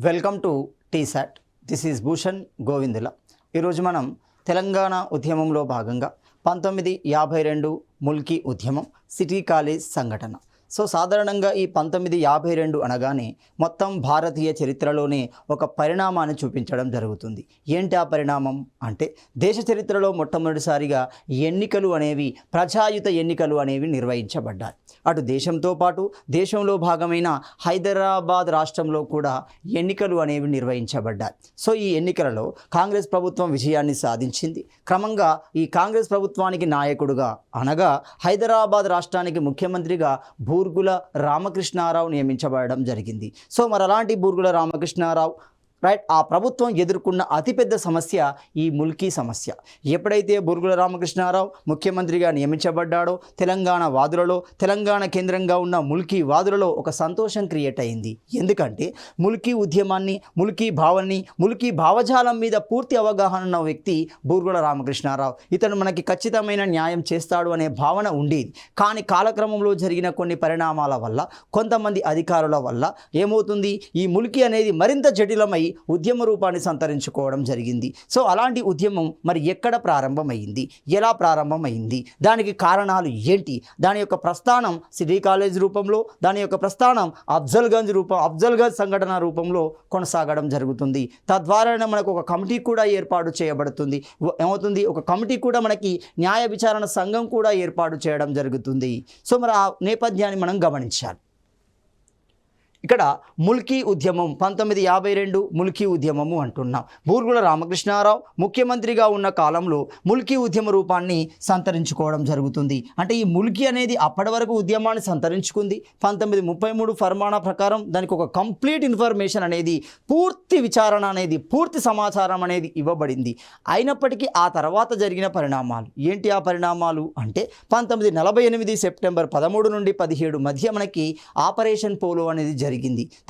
Welcome to T-SAT. This is Bhushan Govindula. ఈరోజు మనం తెలంగాణ ఉద్యమంలో భాగంగా 1952 ముల్కీ ఉద్యమం, సిటీ కాలేజ్ సంఘటన. సాధారణంగా ఈ 1952 అనగానే మొత్తం భారతీయ చరిత్రలోనే ఒక పరిణామాన్ని చూపించడం జరుగుతుంది. ఏంటి ఆ పరిణామం అంటే, దేశ చరిత్రలో మొట్టమొదటిసారిగా ఎన్నికలు అనేవి, ప్రజాయుత ఎన్నికలు అనేవి నిర్వహించబడ్డాయి. అటు దేశంతో పాటు దేశంలో భాగమైన హైదరాబాద్ రాష్ట్రంలో కూడా ఎన్నికలు అనేవి నిర్వహించబడ్డాయి. ఈ ఎన్నికలలో కాంగ్రెస్ ప్రభుత్వం విజయాన్ని సాధించింది. క్రమంగా ఈ కాంగ్రెస్ ప్రభుత్వానికి నాయకుడుగా అనగా హైదరాబాద్ రాష్ట్రానికి ముఖ్యమంత్రిగా బూర్గుల రామకృష్ణారావు నియమించబడడం జరిగింది. మరి అలాంటి బూర్గుల రామకృష్ణారావు ఆ ప్రభుత్వం ఎదుర్కొన్న అతిపెద్ద సమస్య ఈ ముల్కీ సమస్య. ఎప్పుడైతే బూర్గుల రామకృష్ణారావు ముఖ్యమంత్రిగా నియమించబడ్డాడో తెలంగాణ వాదులలో, తెలంగాణ కేంద్రంగా ఉన్న ముల్కీ వాదులలో ఒక సంతోషం క్రియేట్ అయింది. ఎందుకంటే ముల్కీ ఉద్యమాన్ని, ముల్కీ భావాన్ని, ముల్కీ భావజాలం మీద పూర్తి అవగాహన ఉన్న వ్యక్తి బూర్గుల రామకృష్ణారావు. ఇతను మనకి ఖచ్చితమైన న్యాయం చేస్తాడు అనే భావన ఉండేది. కానీ కాలక్రమంలో జరిగిన కొన్ని పరిణామాల వల్ల, కొంతమంది అధికారుల వల్ల ఏమవుతుంది, ఈ ముల్కీ అనేది మరింత జటిలమై ఉద్యమ రూపాన్ని సంతరించుకోవడం జరిగింది. అలాంటి ఉద్యమం మరి ఎక్కడ ప్రారంభమైంది, ఎలా ప్రారంభమైంది, దానికి కారణాలు ఏంటి, దాని యొక్క ప్రస్థానం సిటీ కాలేజ్ రూపంలో, దాని యొక్క ప్రస్థానం అఫ్జల్గంజ్ సంఘటన రూపంలో కొనసాగడం జరుగుతుంది. తద్వారా మనకు ఒక కమిటీ కూడా ఏర్పాటు చేయబడుతుంది. ఏమవుతుంది, ఒక కమిటీ కూడా మనకి న్యాయ విచారణ సంఘం కూడా ఏర్పాటు చేయడం జరుగుతుంది. మరి ఆ నేపథ్యాన్ని మనం గమనించాలి. ఇక్కడ ముల్కీ ఉద్యమం 1952 ముల్కీ ఉద్యమము అంటున్నాం. బూర్గుల రామకృష్ణారావు ముఖ్యమంత్రిగా ఉన్న కాలంలో ముల్కీ ఉద్యమ రూపాన్ని సంతరించుకోవడం జరుగుతుంది. అంటే ఈ ముల్కీ అనేది అప్పటి వరకు ఉద్యమాన్ని సంతరించుకుంది. 1933 ఫర్మానా ప్రకారం దానికి ఒక కంప్లీట్ ఇన్ఫర్మేషన్ అనేది, పూర్తి విచారణ అనేది, పూర్తి సమాచారం అనేది ఇవ్వబడింది. అయినప్పటికీ ఆ తర్వాత జరిగిన పరిణామాలు ఏంటి? ఆ పరిణామాలు అంటే 1948 సెప్టెంబర్ 13 నుండి 17 మధ్య మనకి ఆపరేషన్ పోలో అనేది జరిగింది.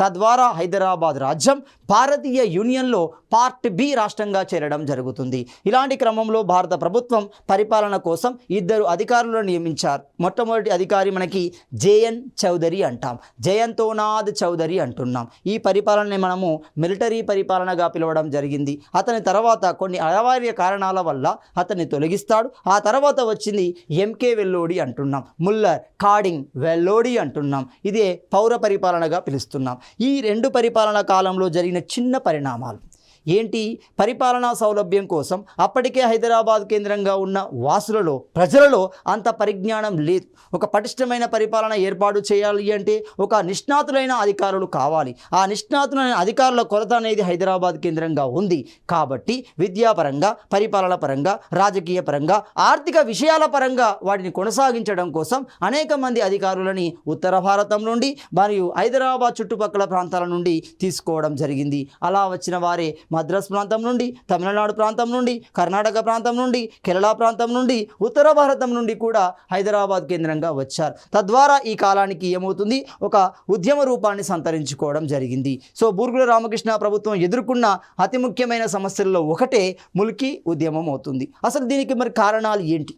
తద్వారా హైదరాబాద్ రాజ్యం భారతీయ యూనియన్లో పార్ట్ బి రాష్ట్రంగా చేరడం జరుగుతుంది. ఇలాంటి క్రమంలో భారత ప్రభుత్వం పరిపాలన కోసం 2 అధికారులను నియమించారు. మొట్టమొదటి అధికారి మనకి జేఎన్ చౌదరి అంటాం, జయంతోనాథ్ చౌదరి అంటున్నాం. ఈ పరిపాలనని మనము మిలిటరీ పరిపాలనగా పిలవడం జరిగింది. అతని తర్వాత కొన్ని అనివార్య కారణాల వల్ల అతన్ని తొలగిస్తాడు. ఆ తర్వాత వచ్చింది ఎంకే వెల్లోడి అంటున్నాం, ముల్లర్ కాడింగ్ వెల్లోడి అంటున్నాం. ఇదే పౌర పరిపాలనగా పిలుస్తున్నాం. ఈ 2 పరిపాలనా కాలంలో జరిగిన చిన్న పరిణామాలు ఏంటి? పరిపాలనా సౌలభ్యం కోసం అప్పటికే హైదరాబాద్ కేంద్రంగా ఉన్న వాసులలో, ప్రజలలో అంత పరిజ్ఞానం లేదు. ఒక పటిష్టమైన పరిపాలన ఏర్పాటు చేయాలి అంటే ఒక నిష్ణాతులైన అధికారులు కావాలి. ఆ నిష్ణాతులైన అధికారుల కొరత అనేది హైదరాబాద్ కేంద్రంగా ఉంది. కాబట్టి విద్యాపరంగా, పరిపాలన పరంగా, రాజకీయ పరంగా, ఆర్థిక విషయాల పరంగా వాటిని కొనసాగించడం కోసం అనేక మంది అధికారులని ఉత్తర భారతం నుండి మరియు హైదరాబాద్ చుట్టుపక్కల ప్రాంతాల నుండి తీసుకోవడం జరిగింది. అలా వచ్చిన వారే మద్రాస్ ప్రాంతం నుండి, తమిళనాడు ప్రాంతం నుండి, కర్ణాటక ప్రాంతం నుండి, కేరళ ప్రాంతం నుండి, ఉత్తర భారతం నుండి కూడా హైదరాబాద్ కేంద్రంగా వచ్చారు. తద్వారా ఈ కాలానికి ఏమవుతుంది, ఒక ఉద్యమ రూపాన్ని సంతరించుకోవడం జరిగింది. బూర్గుల రామకృష్ణ ప్రభుత్వం ఎదుర్కొన్న అతి ముఖ్యమైన సమస్యల్లో ఒకటే ముల్కీ ఉద్యమం అవుతుంది. అసలు దీనికి మరి కారణాలు ఏంటి?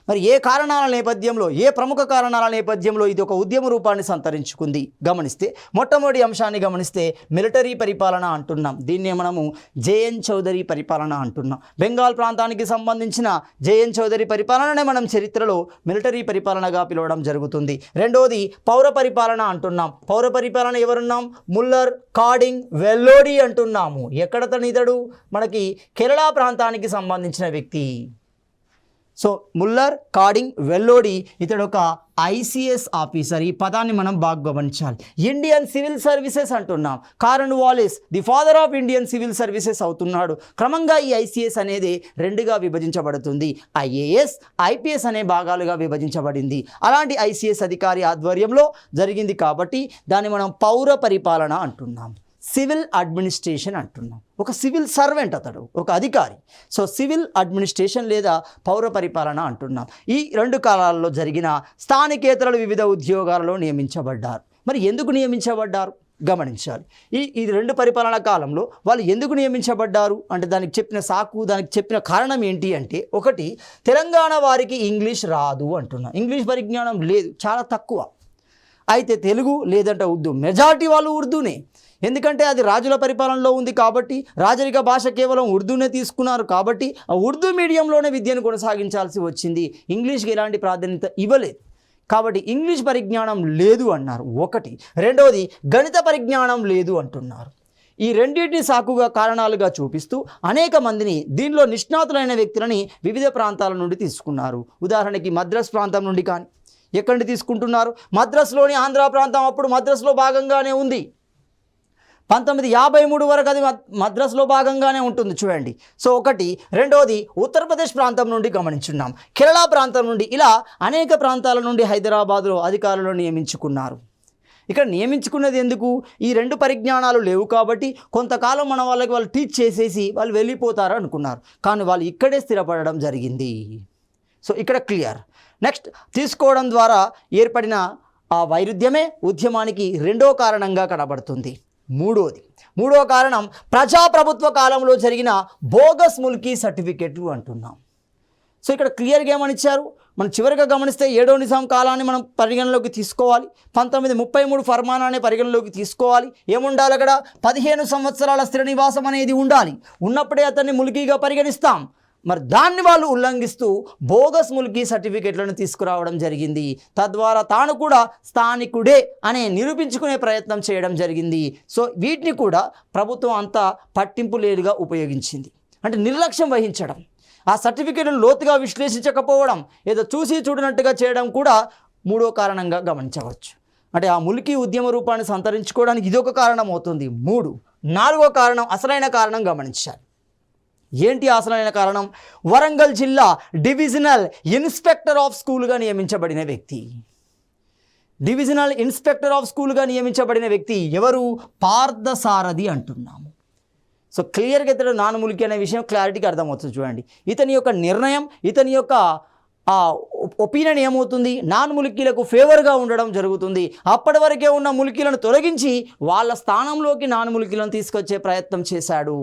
మరి ఏ కారణాల నేపథ్యంలో, ఏ ప్రముఖ కారణాల నేపథ్యంలో ఇది ఒక ఉద్యమ రూపాన్ని సంతరించుకుంది గమనిస్తే, మొట్టమొదటి అంశాన్ని గమనిస్తే మిలిటరీ పరిపాలన అంటున్నాం. దీన్నే మనము జేఎన్ చౌదరి పరిపాలన అంటున్నాం. బెంగాల్ ప్రాంతానికి సంబంధించిన జేఎన్ చౌదరి పరిపాలననే మనం చరిత్రలో మిలిటరీ పరిపాలనగా పిలవడం జరుగుతుంది. రెండోది పౌర పరిపాలన అంటున్నాం. పౌర పరిపాలన ఎవరున్నాం? ముల్లర్ కాడింగ్ వెల్లోడి అంటున్నాము. ఎక్కడతనితడు? మనకి కేరళ ప్రాంతానికి సంబంధించిన వ్యక్తి. ముల్లర్ కాడింగ్ వెల్లోడి ఇతడు ఒక ఐసిఎస్ ఆఫీసర్. ఈ పదాన్ని మనం బాగా గమనించాలి. ఇండియన్ సివిల్ సర్వీసెస్ అంటున్నాం. Cornwallis the father of Indian civil services అవుతున్నాడు. క్రమంగా ఈ ఐసిఎస్ అనేది 2గా విభజించబడుతుంది. ఐఏఎస్, ఐపీఎస్ అనే భాగాలుగా విభజించబడింది. అలాంటి ఐసిఎస్ అధికారి ఆధ్వర్యంలో జరిగింది కాబట్టి దాన్ని మనం పౌర పరిపాలన అంటున్నాం. సివిల్ అడ్మినిస్ట్రేషన్ అంటున్నాం. ఒక సివిల్ సర్వెంట్ అతడు, ఒక అధికారి. సివిల్ అడ్మినిస్ట్రేషన్ లేదా పౌర పరిపాలన అంటున్నాం. ఈ 2 కాలాల్లో జరిగిన స్థానికేతరులు వివిధ ఉద్యోగాలలో నియమించబడ్డారు. మరి ఎందుకు నియమించబడ్డారు గమనించాలి. ఈ 2 పరిపాలనా కాలంలో వాళ్ళు ఎందుకు నియమించబడ్డారు అంటే దానికి చెప్పిన సాకు, దానికి చెప్పిన కారణం ఏంటి అంటే, ఒకటి తెలంగాణ వారికి ఇంగ్లీష్ రాదు అంటున్నాం. ఇంగ్లీష్ పరిజ్ఞానం లేదు, చాలా తక్కువ. అయితే తెలుగు లేదంటే ఉర్దూ. మెజారిటీ వాళ్ళు ఉర్దూనే, ఎందుకంటే అది రాజుల పరిపాలనలో ఉంది కాబట్టి, రాజరిక భాష కేవలం ఉర్దూనే తీసుకున్నారు కాబట్టి ఆ ఉర్దూ మీడియంలోనే విద్యను కొనసాగించాల్సి వచ్చింది. ఇంగ్లీష్కి ఎలాంటి ప్రాధాన్యత ఇవ్వలేదు కాబట్టి ఇంగ్లీష్ పరిజ్ఞానం లేదు అన్నారు ఒకటి. రెండవది గణిత పరిజ్ఞానం లేదు అంటున్నారు. ఈ రెండింటిని సాకుగా కారణాలుగా చూపిస్తూ అనేక మందిని దీనిలో నిష్ణాతులైన వ్యక్తులని వివిధ ప్రాంతాల నుండి తీసుకున్నారు. ఉదాహరణకి మద్రాస్ ప్రాంతం నుండి కానీ ఎక్కడి నుండి తీసుకుంటున్నారు? మద్రాసులోని ఆంధ్ర ప్రాంతం అప్పుడు మద్రాసులో భాగంగానే ఉంది. 1953 వరకు అది మద్రాసులో భాగంగానే ఉంటుంది చూడండి. సో ఒకటి. రెండవది ఉత్తరప్రదేశ్ ప్రాంతం నుండి గమనించున్నాం, కేరళ ప్రాంతం నుండి, ఇలా అనేక ప్రాంతాల నుండి హైదరాబాద్లో అధికారులను నియమించుకున్నారు. ఇక్కడ నియమించుకున్నది ఎందుకు? ఈ రెండు పరిజ్ఞానాలు లేవు కాబట్టి కొంతకాలం మన వాళ్ళకి వాళ్ళు టీచ్ చేసేసి వాళ్ళు వెళ్ళిపోతారు అనుకున్నారు, కానీ వాళ్ళు ఇక్కడే స్థిరపడడం జరిగింది. సో ఇక్కడ క్లియర్. నెక్స్ట్, తీసుకోవడం ద్వారా ఏర్పడిన ఆ వైరుధ్యమే ఉద్యమానికి రెండో కారణంగా కనబడుతుంది. మూడో కారణం ప్రజాప్రభుత్వ కాలంలో జరిగిన బోగస్ ముల్కీ సర్టిఫికెట్లు అంటున్నాం. సో ఇక్కడ క్లియర్గా ఏమనిచ్చారు? మనం చివరిగా గమనిస్తే 7వ నిజాం కాలాన్ని మనం పరిగణలోకి తీసుకోవాలి. 1933 ఫర్మానాన్ని పరిగణలోకి తీసుకోవాలి. ఏముండాలి అక్కడ? 15 సంవత్సరాల స్థిర నివాసం అనేది ఉండాలి. ఉన్నప్పుడే అతన్ని ముల్కీగా పరిగణిస్తాం. మరి దాన్ని వాళ్ళు ఉల్లంఘిస్తూ బోగస్ ముల్కీ సర్టిఫికెట్లను తీసుకురావడం జరిగింది. తద్వారా తాను కూడా స్థానికుడే అనే నిరూపించుకునే ప్రయత్నం చేయడం జరిగింది. సో వీటిని కూడా ప్రభుత్వం అంతా పట్టింపు లేదుగా ఉపయోగించింది. అంటే నిర్లక్ష్యం వహించడం, ఆ సర్టిఫికెట్ను లోతుగా విశ్లేషించకపోవడం, ఏదో చూసి చూడనట్టుగా చేయడం కూడా మూడో కారణంగా గమనించవచ్చు. అంటే ఆ ముల్కీ ఉద్యమ రూపాన్ని సంతరించుకోవడానికి ఇదొక కారణం అవుతుంది. 4వ కారణం, అసలైన కారణం గమనించాలి. ఏంటి అసలైన కారణం? వరంగల్ జిల్లా డివిజనల్ ఇన్స్పెక్టర్ ఆఫ్ స్కూల్గా నియమించబడిన వ్యక్తి. డివిజనల్ ఇన్స్పెక్టర్ ఆఫ్ స్కూల్గా నియమించబడిన వ్యక్తి ఎవరు? పార్థసారథి అంటున్నాము. సో క్లియర్గా ఇతడు నాన్ ముల్కీ అనే విషయం క్లారిటీగా అర్థమవుతుంది చూడండి. ఇతని యొక్క నిర్ణయం, ఇతని యొక్క ఒపీనియన్ ఏమవుతుంది? నాన్ ముల్కీలకు ఫేవర్గా ఉండడం జరుగుతుంది. అప్పటి వరకే ఉన్న ముల్కీలను తొలగించి వాళ్ళ స్థానంలోకి నాన్ ముల్కీలను తీసుకొచ్చే ప్రయత్నం చేశాడు.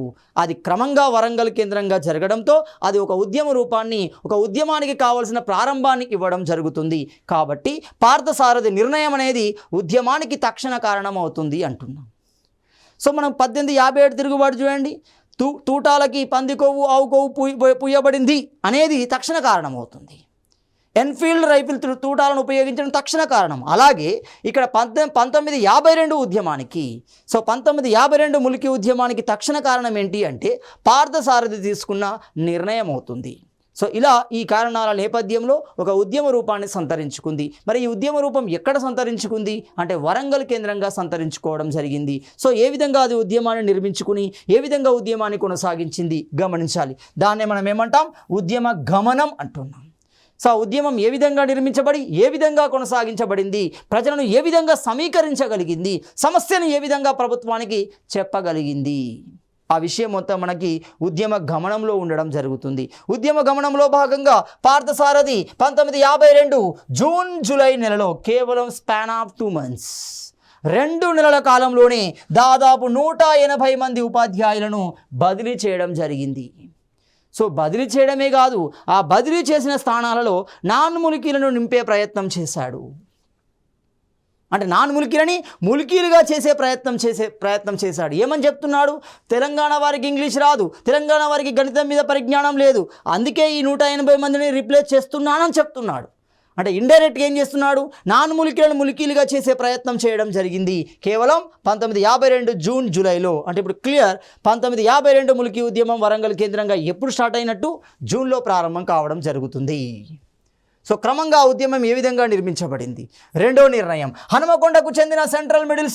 అది క్రమంగా వరంగల్ కేంద్రంగా జరగడంతో అది ఒక ఉద్యమ రూపాన్ని, ఒక ఉద్యమానికి కావలసిన ప్రారంభాన్ని ఇవ్వడం జరుగుతుంది. కాబట్టి పార్థసారథి నిర్ణయం అనేది ఉద్యమానికి తక్షణ కారణం అవుతుంది అంటున్నాం. సో మనం 1857 తిరుగుబాటు చూడండి. తూటాలకి పంది కొవ్వు, ఆవు కొవ్వు పూయబడింది అనేది తక్షణ కారణం అవుతుంది. ఎన్ఫీల్డ్ రైఫిల్ తూటాలను ఉపయోగించడం తక్షణ కారణం. అలాగే ఇక్కడ 1952 ఉద్యమానికి, సో 1952 ముల్కీ ఉద్యమానికి తక్షణ కారణం ఏంటి అంటే పార్థసారథి తీసుకున్న నిర్ణయం అవుతుంది. సో ఇలా ఈ కారణాల నేపథ్యంలో ఒక ఉద్యమ రూపాన్ని సంతరించుకుంది. మరి ఈ ఉద్యమ రూపం ఎక్కడ సంతరించుకుంది అంటే వరంగల్ కేంద్రంగా సంతరించుకోవడం జరిగింది. సో ఏ విధంగా అది ఉద్యమాన్ని నిర్మించుకుని ఏ విధంగా ఉద్యమాన్ని కొనసాగించింది గమనించాలి. దాన్నే మనం ఏమంటాం? ఉద్యమ గమనం అంటున్నాం. సో ఉద్యమం ఏ విధంగా నిర్మించబడి ఏ విధంగా కొనసాగించబడింది, ప్రజలను ఏ విధంగా సమీకరించగలిగింది, సమస్యను ఏ విధంగా ప్రభుత్వానికి చెప్పగలిగింది, ఆ విషయం మొత్తం మనకి ఉద్యమ గమనంలో ఉండడం జరుగుతుంది. ఉద్యమ గమనంలో భాగంగా పార్థసారథి 1952 జూన్ జూలై నెలలో కేవలం స్పాన్ ఆఫ్ 2 months 2 నెలల కాలంలోనే దాదాపు 180 మంది ఉపాధ్యాయులను బదిలీ చేయడం జరిగింది. సో బదిలీ చేయడమే కాదు, ఆ బదిలీ చేసిన స్థానాలలో నాన్ ముల్కీలను నింపే ప్రయత్నం చేశాడు. అంటే నాన్ ముల్కీలని ముల్కీలుగా చేసే ప్రయత్నం చేశాడు. ఏమని చెప్తున్నాడు? తెలంగాణ వారికి ఇంగ్లీష్ రాదు, తెలంగాణ వారికి గణితం మీద పరిజ్ఞానం లేదు, అందుకే ఈ 180 మందిని రిప్లేస్ చేస్తున్నానని చెప్తున్నాడు. అంటే ఇండైరెక్ట్గా ఏం చేస్తున్నాడు? నాన్ ముల్కీలను ముల్కీలుగా చేసే ప్రయత్నం చేయడం జరిగింది కేవలం 1952 జూన్ జూలైలో. అంటే ఇప్పుడు క్లియర్, 1952 ముల్కీ ఉద్యమం వరంగల్ కేంద్రంగా ఎప్పుడు స్టార్ట్ అయినట్టు? జూన్లో ప్రారంభం కావడం జరుగుతుంది. సో క్రమంగా ఉద్యమం ఏ విధంగా నిర్మించబడింది? రెండో నిర్ణయం, హనుమకొండకు చెందిన సెంట్రల్ మిడిల్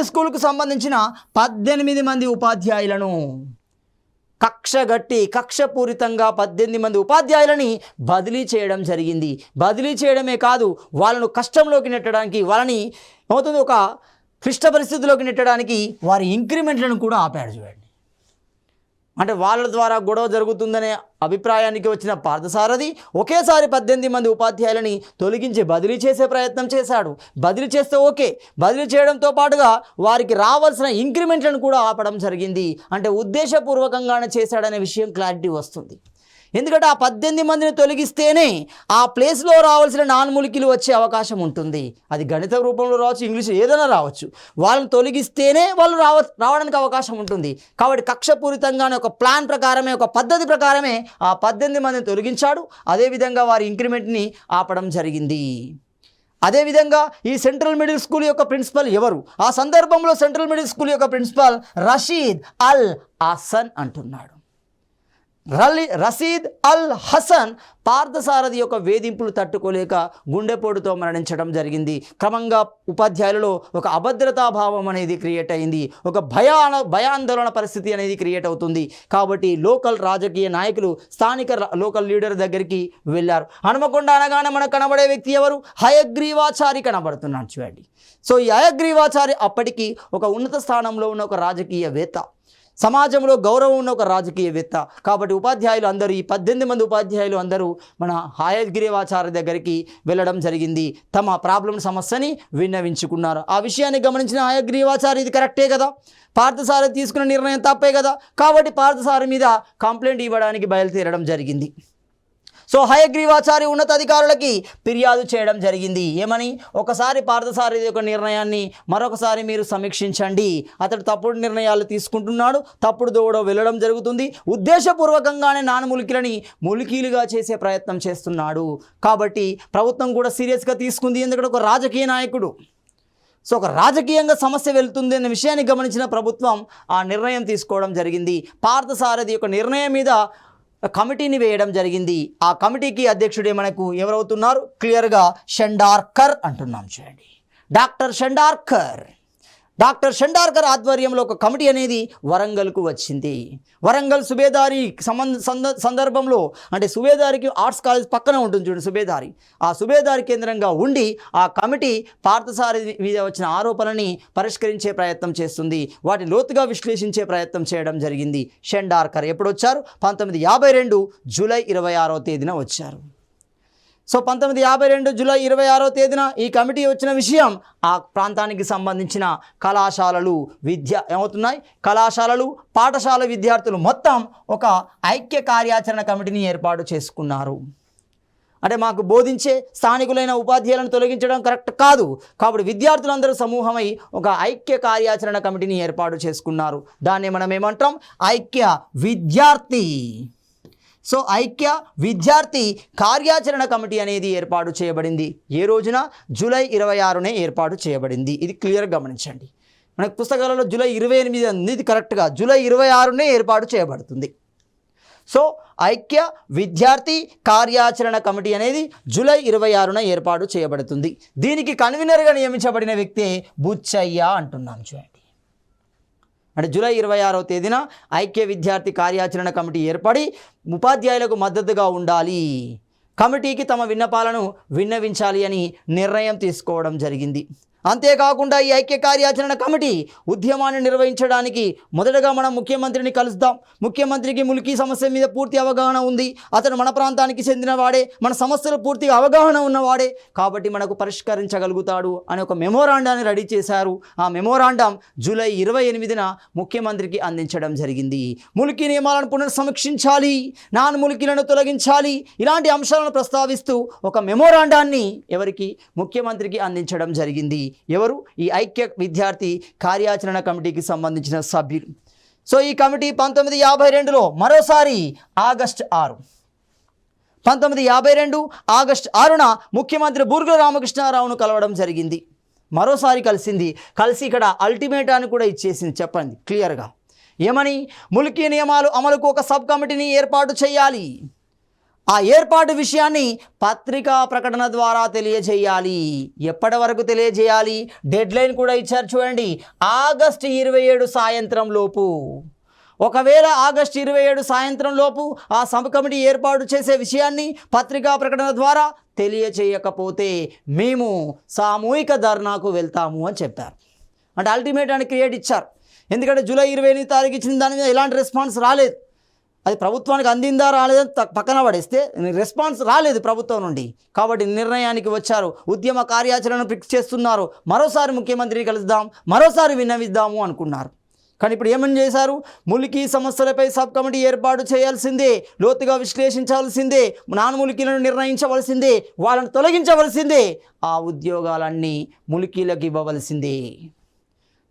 స్కూల్కు సంబంధించిన 18 మంది ఉపాధ్యాయులను కక్షపూరితంగా 18 మంది ఉపాధ్యాయులని బదిలీ చేయడం జరిగింది. బదిలీ చేయడమే కాదు, వాళ్ళను కష్టంలోకి నెట్టడానికి, వాళ్ళని అవుతుంది ఒక క్లిష్ట పరిస్థితుల్లోకి నెట్టడానికి వారి ఇంక్రిమెంట్లను కూడా ఆపాడు చూడండి. అంటే వాళ్ళ ద్వారా గొడవ జరుగుతుందనే అభిప్రాయానికి వచ్చిన పార్థసారథి ఒకేసారి 18 మంది ఉపాధ్యాయులని తొలగించి బదిలీ చేసే ప్రయత్నం చేశాడు. బదిలీ చేస్తే ఓకే, బదిలీ చేయడంతో పాటుగా వారికి రావాల్సిన ఇంక్రిమెంట్లను కూడా ఆపడం జరిగింది. అంటే ఉద్దేశపూర్వకంగానే చేశాడనే విషయం క్లారిటీ వస్తుంది. ఎందుకంటే ఆ 18 మందిని తొలగిస్తేనే ఆ ప్లేస్లో రావాల్సిన నాన్ ములికీలు వచ్చే అవకాశం ఉంటుంది. అది గణిత రూపంలో రావచ్చు, ఇంగ్లీష్ ఏదైనా రావచ్చు. వాళ్ళని తొలగిస్తేనే వాళ్ళు రావడానికి అవకాశం ఉంటుంది. కాబట్టి కక్షపూరితంగానే ఒక ప్లాన్ ప్రకారమే, ఒక పద్ధతి ప్రకారమే ఆ 18 మందిని తొలగించాడు. అదేవిధంగా వారి ఇంక్రిమెంట్ని ఆపడం జరిగింది. అదేవిధంగా ఈ సెంట్రల్ మిడిల్ స్కూల్ యొక్క ప్రిన్సిపల్ ఎవరు? ఆ సందర్భంలో సెంట్రల్ మిడిల్ స్కూల్ యొక్క ప్రిన్సిపల్ రషీద్ అల్ హసన్ అంటున్నాడు. రషీద్ అల్ హసన్ పార్థసారథి యొక్క వేధింపులు తట్టుకోలేక గుండెపోటుతో మరణించడం జరిగింది. క్రమంగా ఉపాధ్యాయులలో ఒక అభద్రతా భావం అనేది క్రియేట్ అయింది. ఒక భయాందోళన పరిస్థితి అనేది క్రియేట్ అవుతుంది. కాబట్టి లోకల్ రాజకీయ నాయకులు స్థానిక లోకల్ లీడర్ దగ్గరికి వెళ్ళారు. హనుమకొండ అనగానే మనకు కనబడే వ్యక్తి ఎవరు? హయగ్రీవాచారి కనబడుతున్నాడు చూడండి. సో ఈ హయగ్రీవాచారి అప్పటికి ఒక ఉన్నత స్థానంలో ఉన్న ఒక రాజకీయవేత్త, సమాజంలో గౌరవం ఉన్న ఒక రాజకీయవేత్త. కాబట్టి ఉపాధ్యాయులు అందరూ, ఈ 18 మంది ఉపాధ్యాయులు అందరూ మన హయగ్రీవాచార్య దగ్గరికి వెళ్ళడం జరిగింది. తమ సమస్యని విన్నవించుకున్నారు. ఆ విషయాన్ని గమనించిన హయగ్రీవాచార్య ఇది కరెక్టే కదా, పార్థసారథి తీసుకున్న నిర్ణయం తప్పే కదా, కాబట్టి పార్థసారథి మీద కంప్లైంట్ ఇవ్వడానికి బయలుదేరడం జరిగింది. సో హయగ్రీవాచారి ఉన్నతాధికారులకి ఫిర్యాదు చేయడం జరిగింది. ఏమని? ఒకసారి పార్థసారథి యొక్క నిర్ణయాన్ని మరొకసారి మీరు సమీక్షించండి. అతడు తప్పుడు నిర్ణయాలు తీసుకుంటున్నాడు, తప్పుడు దోవడో వెళ్ళడం జరుగుతుంది, ఉద్దేశపూర్వకంగానే నానములికలని ములికీలుగా చేసే ప్రయత్నం చేస్తున్నాడు. కాబట్టి ప్రభుత్వం కూడా సీరియస్గా తీసుకుంది. ఎందుకంటే ఒక రాజకీయ నాయకుడు, సో ఒక రాజకీయంగా సమస్య వెళ్తుంది అనే విషయాన్ని గమనించిన ప్రభుత్వం ఆ నిర్ణయం తీసుకోవడం జరిగింది. పార్థసారథి యొక్క నిర్ణయం మీద కమిటీని వేయడం జరిగింది. ఆ కమిటీకి అధ్యక్షుడే మనకు ఎవరవుతున్నారు? క్లియర్గా షెండార్కర్ అంటున్నాం చూడండి. డాక్టర్ షెండార్కర్ ఆధ్వర్యంలో ఒక కమిటీ అనేది వరంగల్కు వచ్చింది. వరంగల్ సుబేదారి సందర్భంలో, అంటే సుబేదారికి ఆర్ట్స్ కాలేజ్ పక్కన ఉంటుంది చూడండి సుబేదారి, ఆ సుబేదారి కేంద్రంగా ఉండి ఆ కమిటీ పార్థసారథి మీద వచ్చిన ఆరోపణని పరిష్కరించే ప్రయత్నం చేస్తుంది. వాటిని లోతుగా విశ్లేషించే ప్రయత్నం చేయడం జరిగింది. షెండార్కర్ ఎప్పుడు వచ్చారు? 1952 జూలై 26వ తేదీన వచ్చారు. సో 1952 జూలై 26వ తేదీన ఈ కమిటీ వచ్చిన విషయం ఆ ప్రాంతానికి సంబంధించిన కళాశాలలు ఏమవుతున్నాయి? కళాశాలలు, పాఠశాల విద్యార్థులు మొత్తం ఒక ఐక్య కార్యాచరణ కమిటీని ఏర్పాటు చేసుకున్నారు. అంటే మాకు బోధించే స్థానికులైన ఉపాధ్యాయులను తొలగించడం కరెక్ట్ కాదు, కాబట్టి విద్యార్థులందరూ సమూహమై ఒక ఐక్య కార్యాచరణ కమిటీని ఏర్పాటు చేసుకున్నారు. దాన్ని మనం ఏమంటాం? ఐక్య విద్యార్థి. సో ఐక్య విద్యార్థి కార్యాచరణ కమిటీ అనేది ఏర్పాటు చేయబడింది. ఏ రోజున? జూలై 26నే ఏర్పాటు చేయబడింది. ఇది క్లియర్గా గమనించండి. మనకు పుస్తకాలలో జూలై 28 ఉంది, ఇది కరెక్ట్గా జూలై 26నే ఏర్పాటు చేయబడుతుంది. సో ఐక్య విద్యార్థి కార్యాచరణ కమిటీ అనేది జూలై 26న ఏర్పాటు చేయబడుతుంది. దీనికి కన్వీనర్గా నియమించబడిన వ్యక్తే బుచ్చయ్య అంటున్నాం చూడండి. అంటే జూలై 26వ తేదీన ఐక్య విద్యార్థి కార్యాచరణ కమిటీ ఏర్పడి ఉపాధ్యాయులకు మద్దతుగా ఉండాలి, కమిటీకి తమ విన్నపాలను విన్నవించాలి అని నిర్ణయం తీసుకోవడం జరిగింది. అంతేకాకుండా ఈ ఐక్య కార్యాచరణ కమిటీ ఉద్యమాన్ని నిర్వహించడానికి మొదటగా మనం ముఖ్యమంత్రిని కలుస్తాం. ముఖ్యమంత్రికి ములికీ సమస్య మీద పూర్తి అవగాహన ఉంది, అతను మన ప్రాంతానికి చెందినవాడే, మన సమస్యలు పూర్తిగా అవగాహన ఉన్నవాడే, కాబట్టి మనకు పరిష్కరించగలుగుతాడు అని ఒక మెమోరాండాన్ని రెడీ చేశారు. ఆ మెమోరాండం జూలై 28న ముఖ్యమంత్రికి అందించడం జరిగింది. ములికీ నియమాలను పునఃసమీక్షించాలి, నాన్ ములికీలను తొలగించాలి, ఇలాంటి అంశాలను ప్రస్తావిస్తూ ఒక మెమోరాండాన్ని ఎవరికి? ముఖ్యమంత్రికి అందించడం జరిగింది. ఎవరు? ఈ ఐక్య విద్యార్థి కార్యాచరణ కమిటీకి సంబంధించిన సభ్యులు. సో ఈ కమిటీ 1952లో మరోసారి ఆగస్టు 6న ముఖ్యమంత్రి బూర్గుల రామకృష్ణారావును కలవడం జరిగింది. మరోసారి కలిసి ఇక్కడ అల్టిమేటాన్ని కూడా ఇచ్చేసింది. చెప్పండి క్లియర్గా ఏమని? ములికీ నియమాలు అమలుకు ఒక సబ్ కమిటీని ఏర్పాటు చేయాలి, ఆ ఏర్పాటు విషయాన్ని పత్రికా ప్రకటన ద్వారా తెలియజేయాలి. ఎప్పటి వరకు తెలియజేయాలి? డెడ్ లైన్ కూడా ఇచ్చారు చూడండి, ఆగస్టు 27 సాయంత్రం లోపు. ఒకవేళ ఆగస్టు 27 సాయంత్రం లోపు ఆ సబ్ కమిటీ ఏర్పాటు చేసే విషయాన్ని పత్రికా ప్రకటన ద్వారా తెలియచేయకపోతే మేము సామూహిక ధర్నాకు వెళ్తాము అని చెప్పారు. అంటే అల్టిమేట్ అని క్రియేట్ ఇచ్చారు. ఎందుకంటే జూలై 28 తారీఖు ఇచ్చిన దాని మీద ఎలాంటి రెస్పాన్స్ రాలేదు. అది ప్రభుత్వానికి అందిందా రాలేదని పక్కన పడేస్తే రెస్పాన్స్ రాలేదు ప్రభుత్వం నుండి. కాబట్టి నిర్ణయానికి వచ్చారు, ఉద్యమ కార్యాచరణను ఫిక్స్ చేస్తున్నారు, మరోసారి ముఖ్యమంత్రిని కలుద్దాం, మరోసారి విన్నవిద్దాము అనుకున్నారు. కానీ ఇప్పుడు ఏమని చేశారు, ములికీ సమస్యలపై సబ్ కమిటీ ఏర్పాటు చేయాల్సిందే, లోతుగా విశ్లేషించాల్సిందే, నాన్ ములికీలను నిర్ణయించవలసిందే, వాళ్ళని తొలగించవలసిందే, ఆ ఉద్యోగాలన్నీ ములికీలకు ఇవ్వవలసిందే.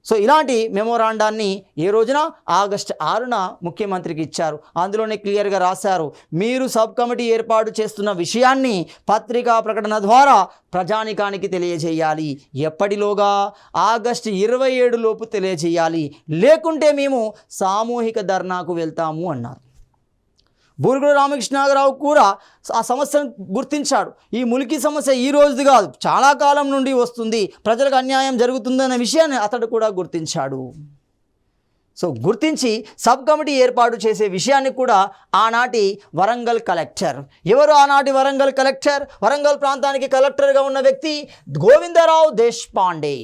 సో ఇలాంటి మెమోరాండాన్ని ఏ రోజున ఆగస్టు 6న ముఖ్యమంత్రికి ఇచ్చారు. అందులోనే క్లియర్గా రాశారు, మీరు సబ్ కమిటీ ఏర్పాటు చేస్తున్న విషయాన్ని పత్రికా ప్రకటన ద్వారా ప్రజానికానికి తెలియజేయాలి. ఎప్పటిలోగా? ఆగస్టు 27 లోపు తెలియజేయాలి, లేకుంటే మేము సామూహిక ధర్నాకు వెళ్తాము అన్నారు. బూరుగుల రామకృష్ణరావు కూడా ఆ సమస్యను గుర్తించాడు. ఈ ములికీ సమస్య ఈ రోజుది కాదు, చాలా కాలం నుండి వస్తుంది, ప్రజలకు అన్యాయం జరుగుతుందన్న విషయాన్ని అతడు కూడా గుర్తించాడు. సో గుర్తించి సబ్ కమిటీ ఏర్పాటు చేసే విషయాన్ని కూడా ఆనాటి వరంగల్ కలెక్టర్, ఎవరు ఆనాటి వరంగల్ కలెక్టర్, వరంగల్ ప్రాంతానికి కలెక్టర్గా ఉన్న వ్యక్తి గోవిందరావు దేశపాండే.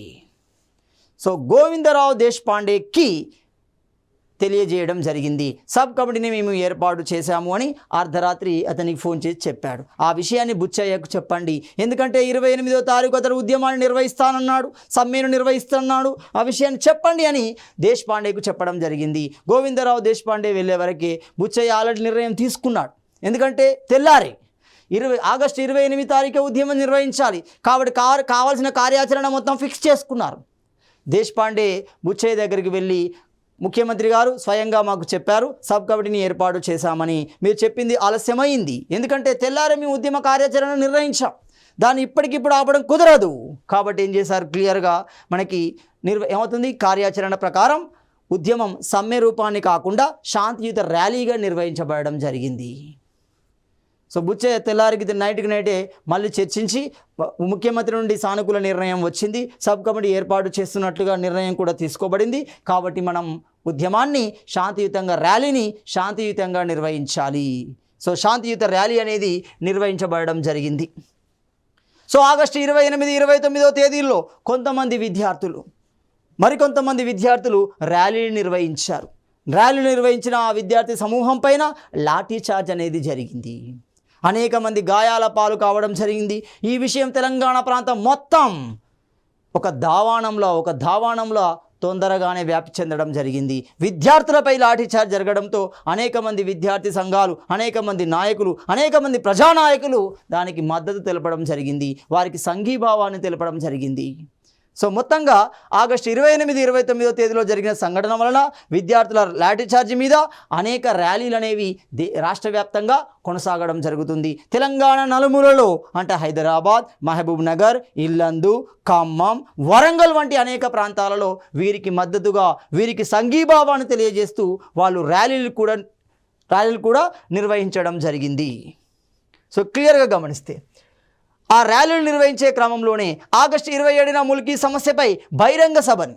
సో గోవిందరావు దేశపాండేకి తెలియజేయడం జరిగింది. సబ్ కమిటీని మేము ఏర్పాటు చేశాము అని అర్ధరాత్రి అతనికి ఫోన్ చేసి చెప్పాడు. ఆ విషయాన్ని బుచ్చయ్యకు చెప్పండి, ఎందుకంటే 28వ తారీఖు అతడు ఉద్యమాన్ని నిర్వహిస్తానన్నాడు, సమ్మెను నిర్వహిస్తున్నాడు, ఆ విషయాన్ని చెప్పండి అని దేశపాండేకు చెప్పడం జరిగింది. గోవిందరావు దేశపాండే వెళ్ళే వరకే బుచ్చయ్య ఆల్రెడీ నిర్ణయం తీసుకున్నాడు. ఎందుకంటే తెల్లారి ఆగస్టు 28 తారీఖు ఉద్యమం నిర్వహించాలి కాబట్టి కావాల్సిన కార్యాచరణ మొత్తం ఫిక్స్ చేసుకున్నారు. దేశపాండే బుచ్చయ్య దగ్గరికి వెళ్ళి, ముఖ్యమంత్రి గారు స్వయంగా మాకు చెప్పారు, సబ్ కమిటీని ఏర్పాటు చేశామని, మీరు చెప్పింది ఆలస్యమైంది, ఎందుకంటే తెల్లారే మేము ఉద్యమ కార్యాచరణ నిర్వహించాం, దాన్ని ఇప్పటికిప్పుడు ఆపడం కుదరదు. కాబట్టి ఏం చేశారు, క్లియర్గా మనకి ఏమవుతుంది, కార్యాచరణ ప్రకారం ఉద్యమం సమ్మె రూపాన్ని కాకుండా శాంతియుత ర్యాలీగా నిర్వహించబడడం జరిగింది. సో బుచ్చయ్య తెల్లారికి నైట్కి నైటే మళ్ళీ చర్చించి ముఖ్యమంత్రి నుండి సానుకూల నిర్ణయం వచ్చింది, సబ్ కమిటీ ఏర్పాటు చేస్తున్నట్లుగా నిర్ణయం కూడా తీసుకోబడింది. కాబట్టి మనం ఉద్యమాన్ని శాంతియుతంగా, ర్యాలీని శాంతియుతంగా నిర్వహించాలి. సో శాంతియుత ర్యాలీ అనేది నిర్వహించబడడం జరిగింది. సో ఆగస్టు 28, 29వ తేదీల్లో కొంతమంది విద్యార్థులు, మరికొంతమంది విద్యార్థులు ర్యాలీని నిర్వహించారు. ర్యాలీ నిర్వహించిన ఆ విద్యార్థి సమూహం పైన లాఠీ చార్జ్ అనేది జరిగింది. అనేక మంది గాయాల పాలు కావడం జరిగింది. ఈ విషయం తెలంగాణ ప్రాంతం మొత్తం ఒక దావాణంలో తొందరగానే వ్యాప్తి చెందడం జరిగింది. విద్యార్థులపై లాఠీచార్జ్ జరగడంతో అనేక మంది విద్యార్థి సంఘాలు, అనేక మంది నాయకులు, అనేక మంది ప్రజానాయకులు దానికి మద్దతు తెలపడం జరిగింది, వారికి సంఘీభావాన్ని తెలపడం జరిగింది. సో మొత్తంగా ఆగస్టు 28, 29వ తేదీలో జరిగిన సంఘటన వలన విద్యార్థుల లాఠీచార్జి మీద అనేక ర్యాలీలు అనేవి రాష్ట్ర వ్యాప్తంగా కొనసాగడం జరుగుతుంది. తెలంగాణ నలుమూలలో అంటే హైదరాబాద్, మహబూబ్ నగర్, ఇల్లందు, ఖమ్మం, వరంగల్ వంటి అనేక ప్రాంతాలలో వీరికి మద్దతుగా, వీరికి సంఘీభావాన్ని తెలియజేస్తూ వాళ్ళు ర్యాలీలు కూడా నిర్వహించడం జరిగింది. సో క్లియర్గా గమనిస్తే ఆ ర్యాలీలు నిర్వహించే క్రమంలోనే ఆగస్టు 27న ములికీ సమస్యపై బహిరంగ సభని,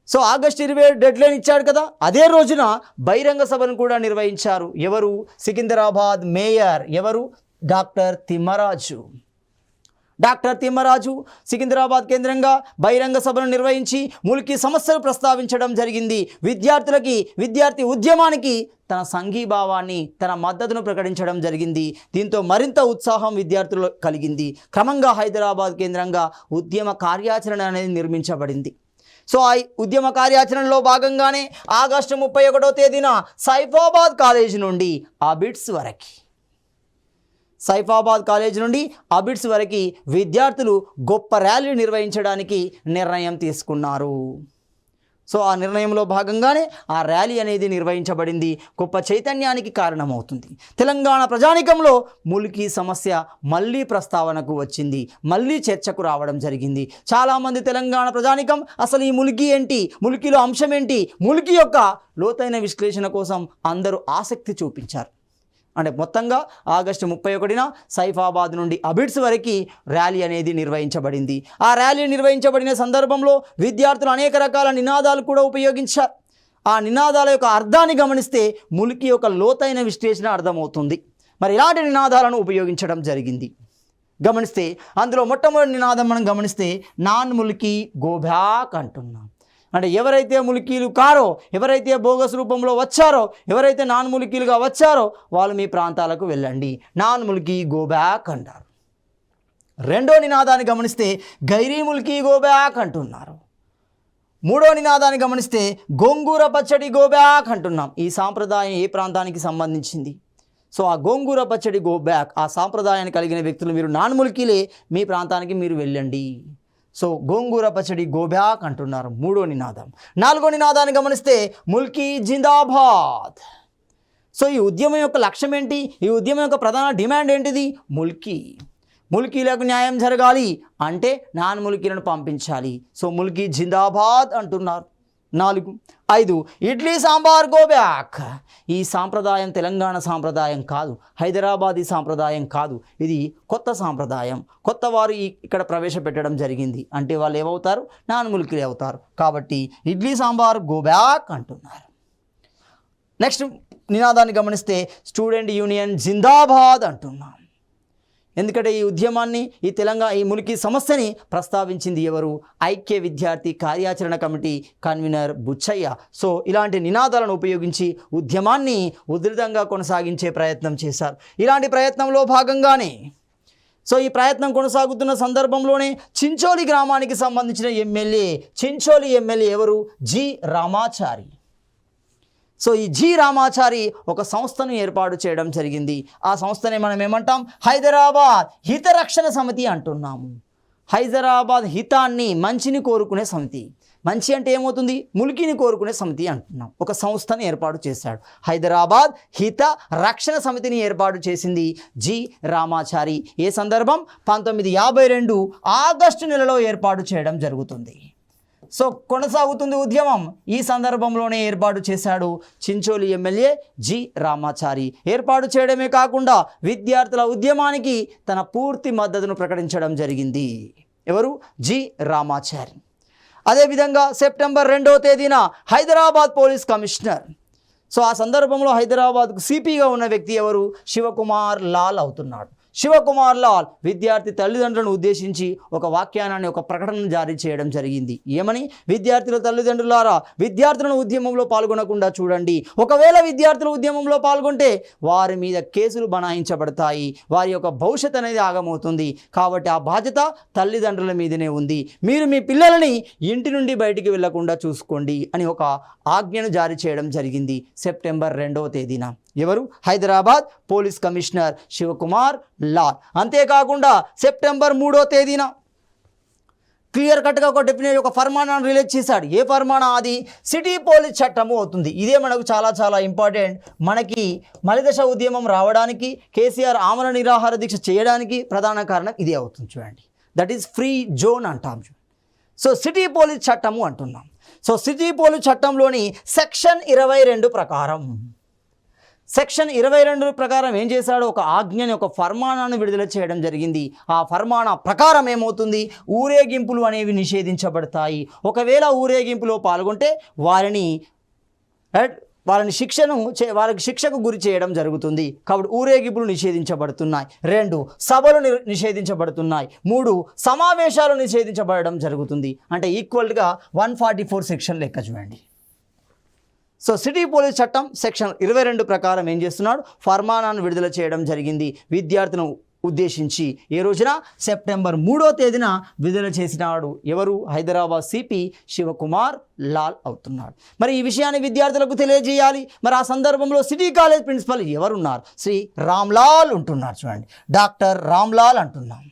సో ఆగస్టు 27 డెడ్లైన్ ఇచ్చాడు కదా, అదే రోజున బహిరంగ సభను కూడా నిర్వహించారు. ఎవరు? సికింద్రాబాద్ మేయర్ ఎవరు? డాక్టర్ తిమ్మరాజు సికింద్రాబాద్ కేంద్రంగా బహిరంగ సభను నిర్వహించి ములికీ సమస్యలు ప్రస్తావించడం జరిగింది. విద్యార్థి ఉద్యమానికి తన సంఘీభావాన్ని, తన మద్దతును ప్రకటించడం జరిగింది. దీంతో మరింత ఉత్సాహం విద్యార్థులు కలిగింది. క్రమంగా హైదరాబాద్ కేంద్రంగా ఉద్యమ కార్యాచరణ అనేది నిర్మించబడింది. సో ఆ ఉద్యమ కార్యాచరణలో భాగంగానే ఆగస్టు 31వ తేదీన సైఫాబాద్ కాలేజీ నుండి అబిడ్స్ వరకు విద్యార్థులు గొప్ప ర్యాలీ నిర్వహించడానికి నిర్ణయం తీసుకున్నారు. సో ఆ నిర్ణయంలో భాగంగానే ఆ ర్యాలీ అనేది నిర్వహించబడింది. గొప్ప చైతన్యానికి కారణమవుతుంది. తెలంగాణ ప్రజానికంలో ములికీ సమస్య మళ్ళీ ప్రస్తావనకు వచ్చింది, మళ్ళీ చర్చకు రావడం జరిగింది. చాలామంది తెలంగాణ ప్రజానికం అసలు ఈ ములికీ ఏంటి, ములికీలో అంశం ఏంటి, ములికీ యొక్క లోతైన విశ్లేషణ కోసం అందరూ ఆసక్తి చూపించారు. అంటే మొత్తంగా ఆగస్టు 31న సైఫాబాద్ నుండి అబిడ్స్ వరకు ర్యాలీ అనేది నిర్వహించబడింది. ఆ ర్యాలీ నిర్వహించబడిన సందర్భంలో విద్యార్థులు అనేక రకాల నినాదాలు కూడా ఉపయోగించారు. ఆ నినాదాల యొక్క అర్థాన్ని గమనిస్తే ములికీ యొక్క లోతైన విశ్లేషణ అర్థమవుతుంది. మరి ఇలాంటి నినాదాలను ఉపయోగించడం జరిగింది. గమనిస్తే అందులో మొట్టమొదటి నినాదం మనం గమనిస్తే నాన్ ములికీ గో బ్యాక్ అంటున్నాం. అంటే ఎవరైతే ములికీలు కారో, ఎవరైతే బోగస్ రూపంలో వచ్చారో, ఎవరైతే నాన్ ములికీలుగా వచ్చారో వాళ్ళు మీ ప్రాంతాలకు వెళ్ళండి, నాన్ ములికీ గో బ్యాక్ అంటారు. రెండో నినాదాన్ని గమనిస్తే గైరీ ములికీ గో బ్యాక్ అంటున్నారు. మూడో నినాదాన్ని గమనిస్తే గోంగూర పచ్చడి గో బ్యాక్ అంటున్నాం. ఈ సాంప్రదాయం ఏ ప్రాంతానికి సంబంధించింది? సో ఆ గోంగూర పచ్చడి గో బ్యాక్, ఆ సాంప్రదాయాన్ని కలిగిన వ్యక్తులు మీరు నాన్ముల్కీలే, మీ ప్రాంతానికి మీరు వెళ్ళండి. సో గోంగూర పచ్చడి గో బ్యాక్ అంటున్నారు మూడో నినాదం. నాలుగో నినాదాన్ని గమనిస్తే ముల్కీ జిందాబాద్. సో ఈ ఉద్యమం యొక్క లక్ష్యం ఏంటి? ఈ ఉద్యమం యొక్క ప్రధాన డిమాండ్ ఏంటిది? ముల్కీలకు న్యాయం జరగాలి అంటే నాన్ ముల్కీలను పంపించాలి. సో ముల్కీ జిందాబాద్ అంటున్నారు. 4. 5 ఇడ్లీ సాంబార్ గో బ్యాక్. ఈ సాంప్రదాయం తెలంగాణ సాంప్రదాయం కాదు, హైదరాబాదీ సాంప్రదాయం కాదు, ఇది కొత్త సాంప్రదాయం. కొత్త వారు ఇక్కడ ప్రవేశపెట్టడం జరిగింది. అంటే వాళ్ళు ఏమవుతారు? నాన్ ముల్కీలు అవుతారు. కాబట్టి ఇడ్లీ సాంబార్ గో బ్యాక్ అంటున్నారు. నెక్స్ట్ నినాదాన్ని గమనిస్తే స్టూడెంట్ యూనియన్ జిందాబాద్ అంటున్నాం. ఎందుకంటే ఈ ఉద్యమాన్ని, ఈ ముల్కీ సమస్యని ప్రస్తావించింది ఎవరు? ఐక్య విద్యార్థి కార్యాచరణ కమిటీ కన్వీనర్ బుచ్చయ్య. సో ఇలాంటి నినాదాలను ఉపయోగించి ఉద్యమాన్ని ఉధృతంగా కొనసాగించే ప్రయత్నం చేశారు. ఇలాంటి ప్రయత్నంలో భాగంగానే సో ఈ ప్రయత్నం కొనసాగుతున్న సందర్భంలోనే చించోలి గ్రామానికి సంబంధించిన చించోలి ఎమ్మెల్యే ఎవరు? జి రామాచారి. సో ఈ జి రామాచారి ఒక సంస్థను ఏర్పాటు చేయడం జరిగింది. ఆ సంస్థని మనం ఏమంటాం? హైదరాబాద్ హితరక్షణ సమితి అంటున్నాము. హైదరాబాద్ హితాన్ని, మంచిని కోరుకునే సమితి. మంచి అంటే ఏమవుతుంది? ముల్కీని కోరుకునే సమితి అంటున్నాం. ఒక సంస్థను ఏర్పాటు చేశాడు. హైదరాబాద్ హిత రక్షణ సమితిని ఏర్పాటు చేసింది జి రామాచారి. ఏ సందర్భం? 1952 ఆగస్టు నెలలో ఏర్పాటు చేయడం జరుగుతుంది. సో కొనసాగుతుంది ఉద్యమం. ఈ సందర్భంలోనే ఏర్పాటు చేశాడు చించోలి ఎమ్మెల్యే జి రామాచారి. ఏర్పాటు చేయడమే కాకుండా విద్యార్థుల ఉద్యమానికి తన పూర్తి మద్దతును ప్రకటించడం జరిగింది. ఎవరు? జి రామాచారి. అదేవిధంగా సెప్టెంబర్ 2వ తేదీన హైదరాబాద్ పోలీస్ కమిషనర్. సో ఆ సందర్భంలో హైదరాబాద్కు సిపిగా ఉన్న వ్యక్తి ఎవరు? శివకుమార్ లాల్ అవుతున్నాడు. శివకుమార్ లాల్ విద్యార్థి తల్లిదండ్రులను ఉద్దేశించి ఒక వాక్యానాన్ని, ఒక ప్రకటనను జారీ చేయడం జరిగింది. ఏమని? విద్యార్థుల తల్లిదండ్రులారా, విద్యార్థులను ఉద్యమంలో పాల్గొనకుండా చూడండి. ఒకవేళ విద్యార్థులు ఉద్యమంలో పాల్గొంటే వారి మీద కేసులు బనాయించబడతాయి, వారి యొక్క భవిష్యత్ అనేది ఆగమవుతుంది. కాబట్టి ఆ బాధ్యత తల్లిదండ్రుల మీదనే ఉంది. మీరు మీ పిల్లలని ఇంటి నుండి బయటికి వెళ్లకుండా చూసుకోండి అని ఒక ఆజ్ఞను జారీ చేయడం జరిగింది సెప్టెంబర్ 2వ తేదీన. ఎవరు? Hyderabad police commissioner Shivakumar Lal. అంతేకాకుండా సెప్టెంబర్ 3వ తేదీన క్లియర్ కట్గా ఒక ఫర్మానాను రిలీజ్ చేశాడు. ఏ ఫర్మానా? అది సిటీ పోలీస్ చట్టము అవుతుంది. ఇదే మనకు చాలా చాలా ఇంపార్టెంట్. మనకి మలిదశ ఉద్యమం రావడానికి, కేసీఆర్ ఆమరణ నిరాహార దీక్ష చేయడానికి ప్రధాన కారణం ఇదే అవుతుంది. చూడండి, దట్ ఈస్ ఫ్రీ జోన్ అంటాం. సో సిటీ పోలీస్ చట్టము అంటున్నాం. సో సిటీ పోలీస్ చట్టంలోని సెక్షన్ 22 ప్రకారం సెక్షన్ 22 ప్రకారం ఏం చేశాడు? ఒక ఆజ్ఞని, ఒక ఫర్మానాను విడుదల చేయడం జరిగింది. ఆ ఫర్మానా ప్రకారం ఏమవుతుంది? ఊరేగింపులు అనేవి నిషేధించబడతాయి. ఒకవేళ ఊరేగింపులో పాల్గొంటే వారికి శిక్షకు గురి చేయడం జరుగుతుంది. కాబట్టి ఊరేగింపులు నిషేధించబడుతున్నాయి. 2 సభలు నిషేధించబడుతున్నాయి. 3 సమావేశాలు నిషేధించబడడం జరుగుతుంది. అంటే ఈక్వల్గా 144 సెక్షన్ లెక్క చూడండి. సో సిటీ పోలీస్ చట్టం సెక్షన్ 22 ప్రకారం ఏం చేస్తున్నాడు? ఫర్మానాను విడుదల చేయడం జరిగింది విద్యార్థులను ఉద్దేశించి. ఏ రోజున? సెప్టెంబర్ 3వ తేదీన విడుదల చేసినాడు. ఎవరు? హైదరాబాద్ సిపి శివకుమార్ లాల్ అవుతున్నాడు. మరి ఈ విషయాన్ని విద్యార్థులకు తెలియజేయాలి. మరి ఆ సందర్భంలో సిటీ కాలేజ్ ప్రిన్సిపల్ ఎవరున్నారు? శ్రీ రామ్లాల్ ఉంటున్నారు. చూడండి, డాక్టర్ రామ్లాల్ అంటున్నాం.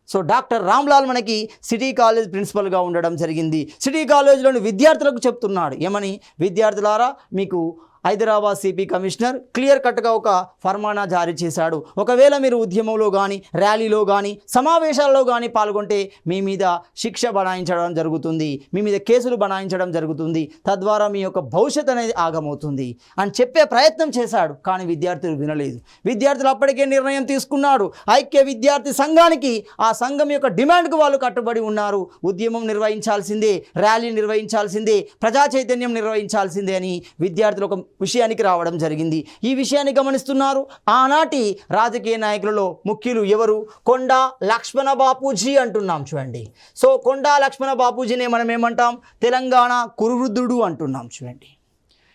సో డాక్టర్ రామ్లాల్ మనకి సిటీ కాలేజ్ ప్రిన్సిపల్గా ఉండడం జరిగింది. సిటీ కాలేజ్లోని విద్యార్థులకు చెప్తున్నాడు ఏమని? విద్యార్థులారా, మీకు హైదరాబాద్ సిపి కమిషనర్ క్లియర్ కట్గా ఒక ఫర్మానా జారీ చేశాడు. ఒకవేళ మీరు ఉద్యమంలో కానీ, ర్యాలీలో కానీ, సమావేశాల్లో కానీ పాల్గొంటే మీ మీద శిక్ష బనాయించడం జరుగుతుంది, మీ మీద కేసులు బనాయించడం జరుగుతుంది, తద్వారా మీ యొక్క భవిష్యత్ అనేది ఆగమవుతుంది అని చెప్పే ప్రయత్నం చేశాడు. కానీ విద్యార్థులు వినలేదు. విద్యార్థులు అప్పటికే నిర్ణయం తీసుకున్నాడు. ఐక్య విద్యార్థి సంఘానికి, ఆ సంఘం యొక్క డిమాండ్కు వాళ్ళు కట్టుబడి ఉన్నారు. ఉద్యమం నిర్వహించాల్సిందే, ర్యాలీ నిర్వహించాల్సిందే, ప్రజా చైతన్యం నిర్వహించాల్సిందే అని విద్యార్థులు ఒక విషయానికి రావడం జరిగింది. ఈ విషయాన్ని గమనిస్తున్నారు ఆనాటి రాజకీయ నాయకులలో ముఖ్యులు ఎవరు? కొండా లక్ష్మణ బాపూజీ అంటున్నాం. చూడండి, సో కొండా లక్ష్మణ బాపూజీని మనం ఏమంటాం? తెలంగాణ కురువృద్ధుడు అంటున్నాం. చూడండి,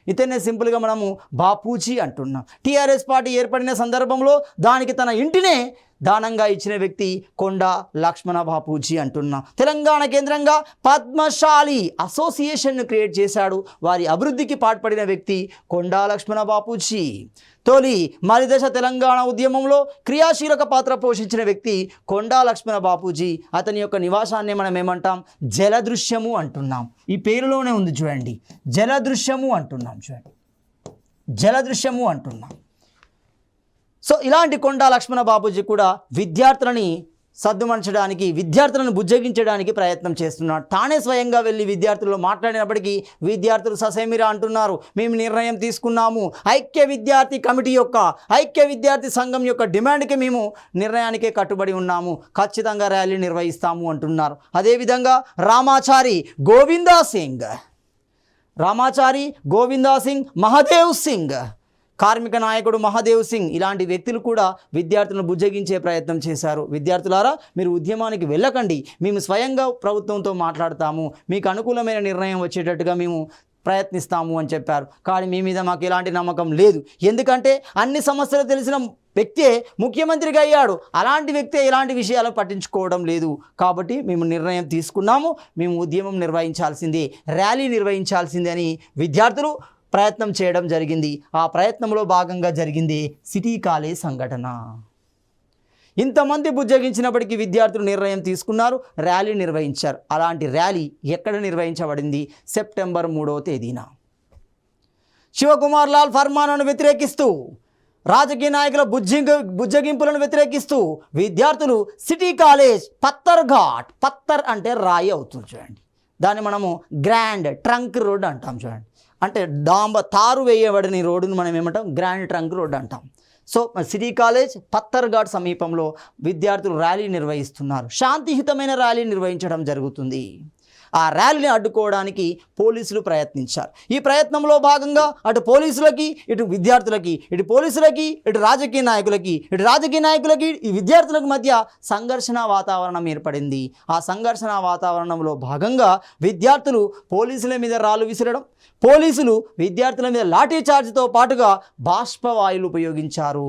ఇతనే సింపుల్గా మనము బాపూజీ అంటున్నాం. టీఆర్ఎస్ పార్టీ ఏర్పడిన సందర్భంలో దానికి తన ఇంటినే దానంగా ఇచ్చిన వ్యక్తి కొండా లక్ష్మణ బాపూజీ అంటున్నాం. తెలంగాణ కేంద్రంగా పద్మశాలి అసోసియేషన్ను క్రియేట్ చేశాడు. వారి అభివృద్ధికి పాటుపడిన వ్యక్తి కొండా లక్ష్మణ బాపూజీ. తొలి మలిదశ తెలంగాణ ఉద్యమంలో క్రియాశీలక పాత్ర పోషించిన వ్యక్తి కొండా లక్ష్మణ బాపూజీ. అతని యొక్క నివాసాన్ని మనం ఏమంటాం? జలదృశ్యము అంటున్నాం. ఈ పేరులోనే ఉంది చూడండి, జలదృశ్యము అంటున్నాం. చూడండి, జలదృశ్యము అంటున్నాం. సో ఇలాంటి కొండా లక్ష్మణ బాపూజీ కూడా విద్యార్థులని సద్దుమణచడానికి, విద్యార్థులను బుజ్జగించడానికి ప్రయత్నం చేస్తున్నాడు. తానే స్వయంగా వెళ్ళి విద్యార్థుల్లో మాట్లాడినప్పటికీ విద్యార్థులు ససేమిరా అంటున్నారు, మేము నిర్ణయం తీసుకున్నాము, ఐక్య విద్యార్థి కమిటీ యొక్క, ఐక్య విద్యార్థి సంఘం యొక్క డిమాండ్కి మేము నిర్ణయానికే కట్టుబడి ఉన్నాము, ఖచ్చితంగా ర్యాలీ నిర్వహిస్తాము అంటున్నారు. అదేవిధంగా రామాచారి గోవిందా సింగ్, మహాదేవ్ సింగ్, కార్మిక నాయకుడు మహాదేవ్ సింగ్, ఇలాంటి వ్యక్తులు కూడా విద్యార్థులను బుజ్జగించే ప్రయత్నం చేశారు. విద్యార్థులారా, మీరు ఉద్యమానికి వెళ్ళకండి, మేము స్వయంగా ప్రభుత్వంతో మాట్లాడతాము, మీకు అనుకూలమైన నిర్ణయం వచ్చేటట్టుగా మేము ప్రయత్నిస్తాము అని చెప్పారు. కానీ మీ మీద మాకు ఎలాంటి నమ్మకం లేదు, ఎందుకంటే అన్ని సమస్యలు తెలిసిన వ్యక్తే ముఖ్యమంత్రిగా అయ్యాడు, అలాంటి వ్యక్తే ఇలాంటి విషయాలు పట్టించుకోవడం లేదు, కాబట్టి మేము నిర్ణయం తీసుకున్నాము, మేము ఉద్యమం నిర్వహించాల్సిందే, ర్యాలీ నిర్వహించాల్సిందే అని విద్యార్థులు ప్రయత్నం చేయడం జరిగింది. ఆ ప్రయత్నంలో భాగంగా జరిగింది సిటీ కాలేజ్ సంఘటన. ఇంతమంది బుజ్జగించినప్పటికీ విద్యార్థులు నిర్ణయం తీసుకున్నారు, ర్యాలీ నిర్వహించారు. అలాంటి ర్యాలీ ఎక్కడ నిర్వహించబడింది? సెప్టెంబర్ 3వ తేదీన. శివకుమార్ లాల్ ఫర్మాన్ను వ్యతిరేకిస్తూ, రాజకీయ నాయకుల బుజ్జగింపులను వ్యతిరేకిస్తూ విద్యార్థులు సిటీ కాలేజ్ పత్తర్ అంటే రాయి అవుతుంది చూడండి, దాన్ని మనము గ్రాండ్ ట్రంక్ రోడ్ అంటాం చూడండి, అంటే తారు వేయబడిన రోడ్డును మనం ఏమంటాం? గ్రాండ్ ట్రంక్ రోడ్ అంటాం. సో సిటీ కాలేజ్ పత్తర్ఘాట్ సమీపంలో విద్యార్థులు ర్యాలీ నిర్వహిస్తున్నారు. శాంతియుతమైన ర్యాలీ నిర్వహించడం జరుగుతుంది. ఆ ర్యాలీని అడ్డుకోవడానికి పోలీసులు ప్రయత్నించారు. ఈ ప్రయత్నంలో భాగంగా అటు పోలీసులకి, ఇటు విద్యార్థులకి, ఇటు పోలీసులకి, ఇటు రాజకీయ నాయకులకి, ఈ విద్యార్థులకు మధ్య సంఘర్షణ వాతావరణం ఏర్పడింది. ఆ సంఘర్షణ వాతావరణంలో భాగంగా విద్యార్థులు పోలీసుల మీద రాళ్ళు విసిరడం, పోలీసులు విద్యార్థుల మీద లాఠీ చార్జ్తో పాటుగా బాష్పవాయువులు ఉపయోగించారు,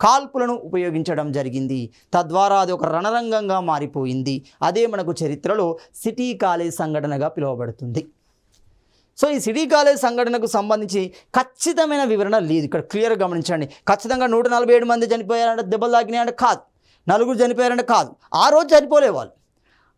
కాల్పులను ఉపయోగించడం జరిగింది. తద్వారా అది ఒక రణరంగంగా మారిపోయింది. అదే మనకు చరిత్రలో సిటీ కాలేజ్ సంఘటనగా పిలువబడుతుంది. సో ఈ సిటీ కాలేజ్ సంఘటనకు సంబంధించి ఖచ్చితమైన వివరణ లేదు. ఇక్కడ క్లియర్గా గమనించండి. ఖచ్చితంగా 147 మంది చనిపోయారంటే, దెబ్బలు తాకినాయంటే కాదు, 4 చనిపోయారంటే కాదు, ఆ రోజు చనిపోలే వాళ్ళు.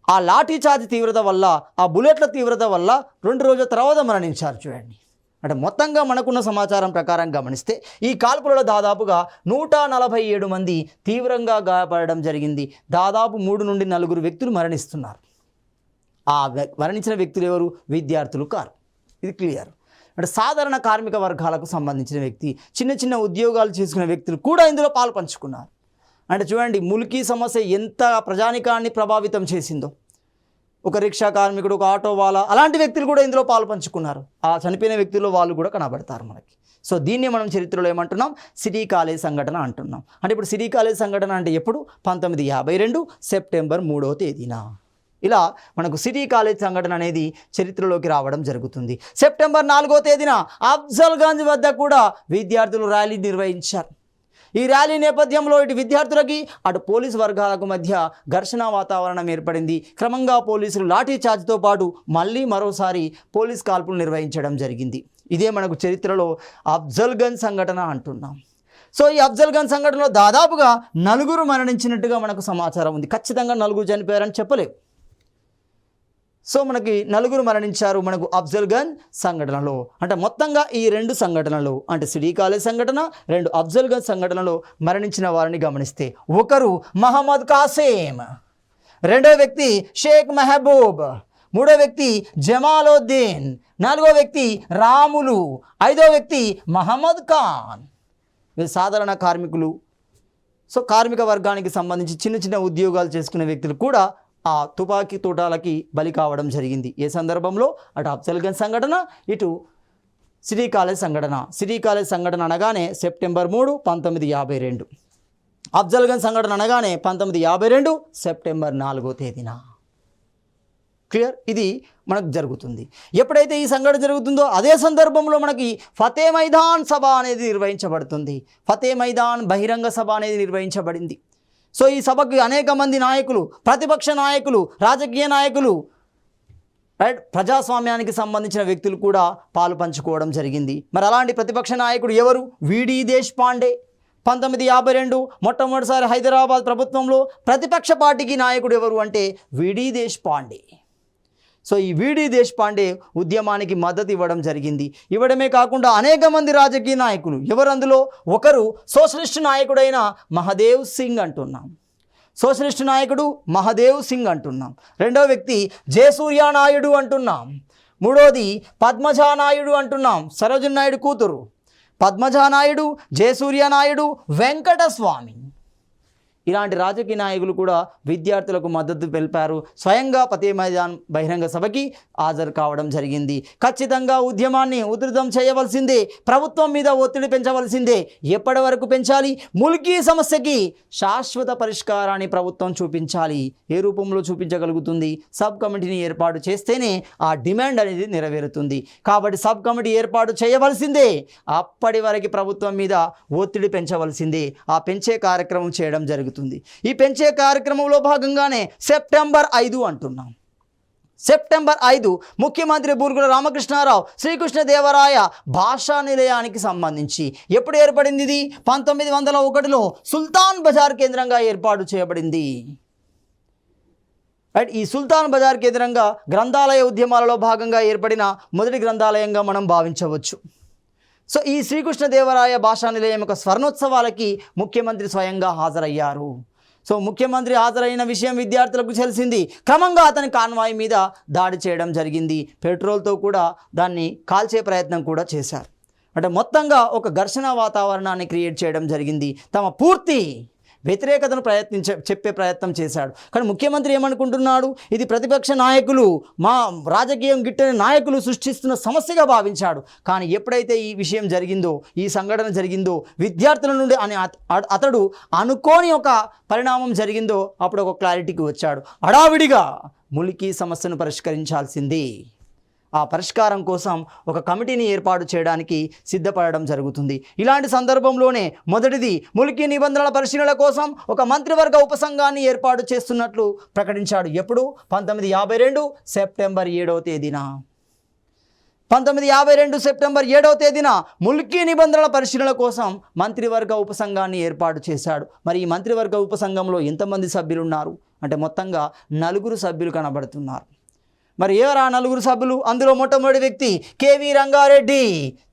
ఆ లాఠీ చార్జ్ తీవ్రత వల్ల, ఆ బుల్లెట్ల తీవ్రత వల్ల 2 రోజుల తర్వాత మరణించారు చూడండి. అంటే మొత్తంగా మనకున్న సమాచారం ప్రకారం గమనిస్తే ఈ కాల్పులలో దాదాపుగా 147 మంది తీవ్రంగా గాయపడడం జరిగింది. దాదాపు 3 నుండి 4 వ్యక్తులు మరణిస్తున్నారు. ఆ మరణించిన వ్యక్తులు ఎవరు? విద్యార్థులు కారు. ఇది క్లియర్. అంటే సాధారణ కార్మిక వర్గాలకు సంబంధించిన వ్యక్తి, చిన్న చిన్న ఉద్యోగాలు చేసుకునే వ్యక్తులు కూడా ఇందులో పాలు పంచుకున్నారు. అంటే చూడండి, ముల్కీ సమస్య ఎంత ప్రజానికాన్ని ప్రభావితం చేసిందో. ఒక రిక్షా కార్మికుడు, ఒక ఆటో వాలా, అలాంటి వ్యక్తులు కూడా ఇందులో పాలు పంచుకున్నారు. ఆ చనిపోయిన వ్యక్తుల్లో వాళ్ళు కూడా కనబడతారు మనకి. సో దీన్ని మనం చరిత్రలో ఏమంటున్నాం? సిటీ కాలేజ్ సంఘటన అంటున్నాం. అంటే ఇప్పుడు సిటీ కాలేజ్ సంఘటన అంటే ఎప్పుడు? 1952 సెప్టెంబర్ 3వ తేదీన. ఇలా మనకు సిటీ కాలేజ్ సంఘటన అనేది చరిత్రలోకి రావడం జరుగుతుంది. సెప్టెంబర్ 4వ తేదీన అఫ్జల్గంజ్ వద్ద కూడా విద్యార్థులు ర్యాలీ నిర్వహించారు. ఈ ర్యాలీ నేపథ్యంలో ఇటు విద్యార్థులకి, అటు పోలీసు వర్గాలకు మధ్య ఘర్షణ వాతావరణం ఏర్పడింది. క్రమంగా పోలీసులు లాఠీ చార్జ్తో పాటు మళ్ళీ మరోసారి పోలీస్ కాల్పులు నిర్వహించడం జరిగింది. ఇదే మనకు చరిత్రలో అఫ్జల్గంజ్ సంఘటన అంటున్నాం. సో ఈ అఫ్జల్గంజ్ సంఘటనలో దాదాపుగా 4 మరణించినట్టుగా మనకు సమాచారం ఉంది. ఖచ్చితంగా 4 చనిపోయారని చెప్పలేవు. సో మనకి 4 మరణించారు మనకు అఫ్జల్గంజ్ సంఘటనలో. అంటే మొత్తంగా ఈ 2 సంఘటనలు, అంటే సిటీ కాలేజ్ సంఘటన, 2 అఫ్జల్గంజ్ సంఘటనలో మరణించిన వారిని గమనిస్తే, ఒకరు మహమ్మద్ కాసిం, 2వ వ్యక్తి షేక్ మెహబూబ్, 3వ వ్యక్తి జమాలుద్దీన్, 4వ వ్యక్తి రాములు, 5వ వ్యక్తి మహమ్మద్ ఖాన్. వీళ్ళు సాధారణ కార్మికులు. సో కార్మిక వర్గానికి సంబంధించి చిన్న చిన్న ఉద్యోగాలు చేసుకునే వ్యక్తులు కూడా ఆ తుపాకీ తూటాలకి బలి కావడం జరిగింది. ఏ సందర్భంలో? అటు అఫ్జల్గంజ్ సంఘటన, ఇటు సిటీ కాలేజ్ సంఘటన. సిటీ కాలేజ్ సంఘటన అనగానే సెప్టెంబర్ 3, 1952. అఫ్జల్గంజ్ సంఘటన అనగానే 1952 సెప్టెంబర్ 4వ తేదీన. క్లియర్? ఇది మనకు జరుగుతుంది. ఎప్పుడైతే ఈ సంఘటన జరుగుతుందో అదే సందర్భంలో మనకి ఫతే మైదాన్ సభ అనేది నిర్వహించబడుతుంది. ఫతే మైదాన్ బహిరంగ సభ అనేది నిర్వహించబడింది. సో ఈ సభకు అనేక మంది నాయకులు, ప్రతిపక్ష నాయకులు, రాజకీయ నాయకులు, రైట్, ప్రజాస్వామ్యానికి సంబంధించిన వ్యక్తులు కూడా పాలు పంచుకోవడం జరిగింది. మరి అలాంటి ప్రతిపక్ష నాయకుడు ఎవరు? విడి దేశపాండే. 1952 మొట్టమొదటిసారి హైదరాబాద్ ప్రభుత్వంలో ప్రతిపక్ష పార్టీకి నాయకుడు ఎవరు అంటే విడి దేశపాండే. సో ఈ విడి దేశపాండే ఉద్యమానికి మద్దతు ఇవ్వడం జరిగింది. ఇవ్వడమే కాకుండా అనేక మంది రాజకీయ నాయకులు, ఎవరు అందులో ఒకరు సోషలిస్ట్ నాయకుడైన మహదేవ్ సింగ్ అంటున్నాం. సోషలిస్ట్ నాయకుడు మహదేవ్ సింగ్ అంటున్నాం. రెండవ వ్యక్తి జయసూర్య నాయుడు అంటున్నాం. మూడోది పద్మజా నాయుడు అంటున్నాం, సరోజిని నాయుడు కూతురు. పద్మజా నాయుడు, జయసూర్య నాయుడు, వెంకటస్వామి, ఇలాంటి రాజకీయ నాయకులు కూడా విద్యార్థులకు మద్దతు తెలిపారు. స్వయంగా ఫతే మైదాన్ బహిరంగ సభకి హాజరు కావడం జరిగింది. ఖచ్చితంగా ఉద్యమాన్ని ఉధృతం చేయవలసిందే, ప్రభుత్వం మీద ఒత్తిడి పెంచవలసిందే. ఎప్పటి వరకు పెంచాలి? ముల్కీ సమస్యకి శాశ్వత పరిష్కారాన్ని ప్రభుత్వం చూపించాలి. ఏ రూపంలో చూపించగలుగుతుంది? సబ్ కమిటీని ఏర్పాటు చేస్తేనే ఆ డిమాండ్ అనేది నెరవేరుతుంది. కాబట్టి సబ్ కమిటీ ఏర్పాటు చేయవలసిందే. అప్పటి వరకు ప్రభుత్వం మీద ఒత్తిడి పెంచవలసిందే. ఆ పెంచే కార్యక్రమం చేయడం జరుగుతుంది. ఈ పెంచే కార్యక్రమంలో భాగంగానే సెప్టెంబర్ 5 అంటున్నాం. సెప్టెంబర్ 5 ముఖ్యమంత్రి బూర్గుల రామకృష్ణారావు శ్రీకృష్ణదేవరాయ భాషా నిలయానికి సంబంధించి ఎప్పుడు ఏర్పడింది? ఇది 1901లో సుల్తాన్ బజార్ కేంద్రంగా ఏర్పాటు చేయబడింది. రైట్, ఈ సుల్తాన్ బజార్ కేంద్రంగా గ్రంథాలయ ఉద్యమాలలో భాగంగా ఏర్పడిన మొదటి గ్రంథాలయంగా మనం భావించవచ్చు. సో ఈ శ్రీకృష్ణదేవరాయ భాషా నిలయం యొక్క స్వర్ణోత్సవాలకి ముఖ్యమంత్రి స్వయంగా హాజరయ్యారు. సో ముఖ్యమంత్రి హాజరైన విషయం విద్యార్థులకు తెలిసింది. క్రమంగా అతని కాన్వాయ్ మీద దాడి చేయడం జరిగింది. పెట్రోల్తో కూడా దాన్ని కాల్చే ప్రయత్నం కూడా చేశారు. అంటే మొత్తంగా ఒక ఘర్షణ వాతావరణాన్ని క్రియేట్ చేయడం జరిగింది. తమ పూర్తి వ్యతిరేకతను చెప్పే ప్రయత్నం చేశాడు. కానీ ముఖ్యమంత్రి ఏమనుకుంటున్నాడు? ఇది ప్రతిపక్ష నాయకులు, మా రాజకీయం గిట్టని నాయకులు సృష్టిస్తున్న సమస్యగా భావించాడు. కానీ ఎప్పుడైతే ఈ విషయం జరిగిందో, ఈ సంఘటన జరిగిందో, విద్యార్థుల నుండి అతడు అనుకోని ఒక పరిణామం జరిగిందో, అప్పుడు ఒక క్లారిటీకి వచ్చాడు. హడావిడిగా ముల్కీ సమస్యను పరిష్కరించాల్సింది. ఆ పరిష్కారం కోసం ఒక కమిటీని ఏర్పాటు చేయడానికి సిద్ధపడడం జరుగుతుంది. ఇలాంటి సందర్భంలోనే మొదటిది ముల్కీ నిబంధనల పరిశీలన కోసం ఒక మంత్రివర్గ ఉపసంఘాన్ని ఏర్పాటు చేస్తున్నట్లు ప్రకటించాడు. ఎప్పుడు? 1952 సెప్టెంబర్ 7వ తేదీన. 1952 సెప్టెంబర్ 7వ తేదీన ముల్కీ నిబంధనల పరిశీలన కోసం మంత్రివర్గ ఉపసంఘాన్ని ఏర్పాటు చేశాడు. మరి ఈ మంత్రివర్గ ఉపసంఘంలో ఎంతమంది సభ్యులు ఉన్నారు అంటే మొత్తంగా 4 సభ్యులు కనబడుతున్నారు. మరి ఎవరు ఆ 4 సభ్యులు? అందులో మొట్టమొదటి వ్యక్తి కేవీ రంగారెడ్డి.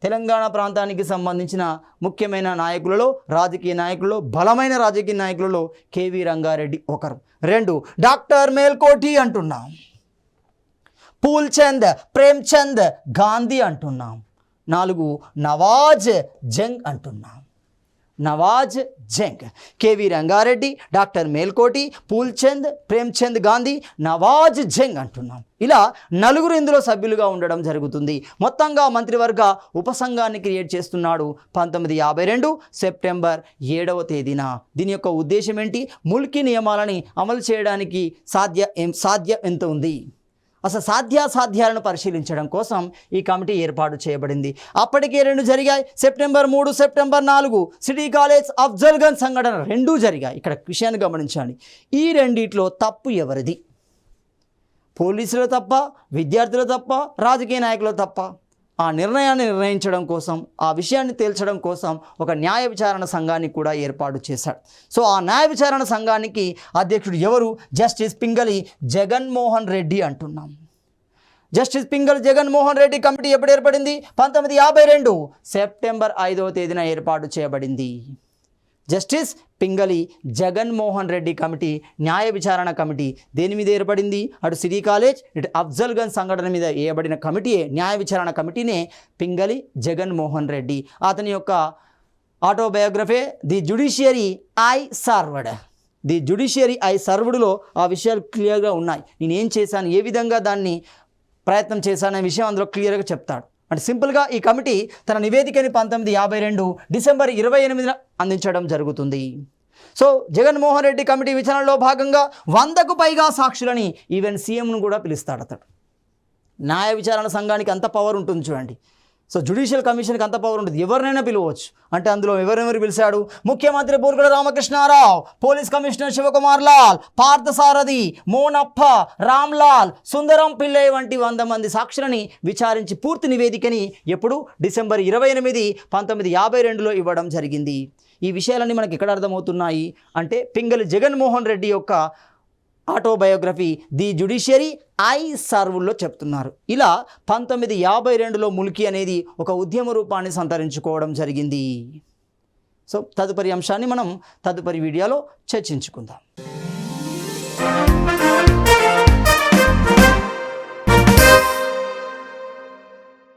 తెలంగాణ ప్రాంతానికి సంబంధించిన ముఖ్యమైన నాయకులలో, రాజకీయ నాయకులలో, బలమైన రాజకీయ నాయకులలో కేవీ రంగారెడ్డి ఒకరు. 2 డాక్టర్ మేల్కోటి అంటున్నాం. పూల్చంద్ ప్రేమ్చంద్ గాంధీ అంటున్నాం. 4 నవాజ్ జంగ్ అంటున్నాం. నవాజ్ జంగ్, కేవీ రంగారెడ్డి, డాక్టర్ మేల్కోటి, పూల్చంద్, ప్రేమ్చంద్ గాంధీ, నవాజ్ జంగ్ అంటున్నాం. ఇలా 4 ఇందులో సభ్యులుగా ఉండడం జరుగుతుంది. మొత్తంగా మంత్రివర్గ ఉపసంఘాన్ని క్రియేట్ చేస్తున్నాడు 1952 సెప్టెంబర్ 7వ తేదీన. దీని యొక్క ఉద్దేశం ఏంటి? ముల్కీ నియమాలని అమలు చేయడానికి సాధ్యం ఎంత ఉంది, అసలు సాధ్యాసాధ్యాలను పరిశీలించడం కోసం ఈ కమిటీ ఏర్పాటు చేయబడింది. అప్పటికే 2 జరిగాయి. September 3, September 4 city college Afzalgunj సంఘటన 2 జరిగాయి. ఇక్కడ విషయాన్ని గమనించండి. ఈ రెండిట్లో తప్పు ఎవరిది? పోలీసులు తప్ప, విద్యార్థులు తప్ప, రాజకీయ నాయకులు తప్ప? ఆ నిర్ణయాన్ని నిర్ణయించడం కోసం, ఆ విషయాన్ని తేల్చడం కోసం ఒక న్యాయ విచారణ సంఘాన్ని కూడా ఏర్పాటు చేశాడు. సో ఆ న్యాయ విచారణ సంఘానికి అధ్యక్షుడు ఎవరు? జస్టిస్ పింగళి జగన్మోహన్ రెడ్డి అంటున్నాం. జస్టిస్ పింగళి జగన్మోహన్ రెడ్డి కమిటీ ఎప్పుడు ఏర్పడింది? 1952 సెప్టెంబర్ 5వ తేదీన ఏర్పాటు చేయబడింది. జస్టిస్ పింగళి జగన్మోహన్ రెడ్డి కమిటీ, న్యాయ విచారణ కమిటీ దేని మీద ఏర్పడింది? అటు సిటీ కాలేజ్, ఇటు అఫ్జల్గంజ్ సంఘటన మీద వేయబడిన కమిటీయే, న్యాయ విచారణ కమిటీనే పింగళి జగన్మోహన్ రెడ్డి. అతని యొక్క autobiography the judiciary I served. The judiciary I సర్వ్డ్లో ఆ విషయాలు క్లియర్గా ఉన్నాయి. నేనేం చేశాను, ఏ విధంగా దాన్ని ప్రయత్నం చేశాననే విషయం అందులో క్లియర్గా చెప్తాడు. అంటే సింపుల్గా ఈ కమిటీ తన నివేదికని 1952 డిసెంబర్ 28న అందించడం జరుగుతుంది. సో జగన్మోహన్ రెడ్డి కమిటీ విచారణలో భాగంగా 100కు పైగా సాక్షులని, ఈవెన్ సీఎంను కూడా పిలుస్తాడు అతడు. న్యాయ విచారణ సంఘానికి అంత పవర్ ఉంటుంది చూడండి. సో జ్యుడిషియల్ కమిషన్కి అంత పవర్ ఉంటుంది, ఎవరినైనా పిలవచ్చు. అంటే అందులో ఎవరెవరు పిలిచాడు? ముఖ్యమంత్రి బూర్గుల రామకృష్ణారావు, పోలీస్ కమిషనర్ శివకుమార్ లాల్, పార్థసారథి, మోనప్ప, రామ్లాల్, సుందరం పిల్లై వంటి 100 మంది సాక్షులని విచారించి పూర్తి నివేదికని ఎప్పుడు డిసెంబర్ 28, 1952లో ఇవ్వడం జరిగింది. ఈ విషయాలన్నీ మనకి ఎక్కడ అర్థమవుతున్నాయి అంటే పింగళి జగన్మోహన్ రెడ్డి యొక్క ఆటోబయోగ్రఫీ ది జ్యుడిషియరీ ఐ సర్వ్లో చెప్తున్నారు. ఇలా 1952లో ముల్కీ అనేది ఒక ఉద్యమ రూపాన్ని సంతరించుకోవడం జరిగింది. సో తదుపరి అంశాన్ని మనం తదుపరి వీడియోలో చర్చించుకుందాం.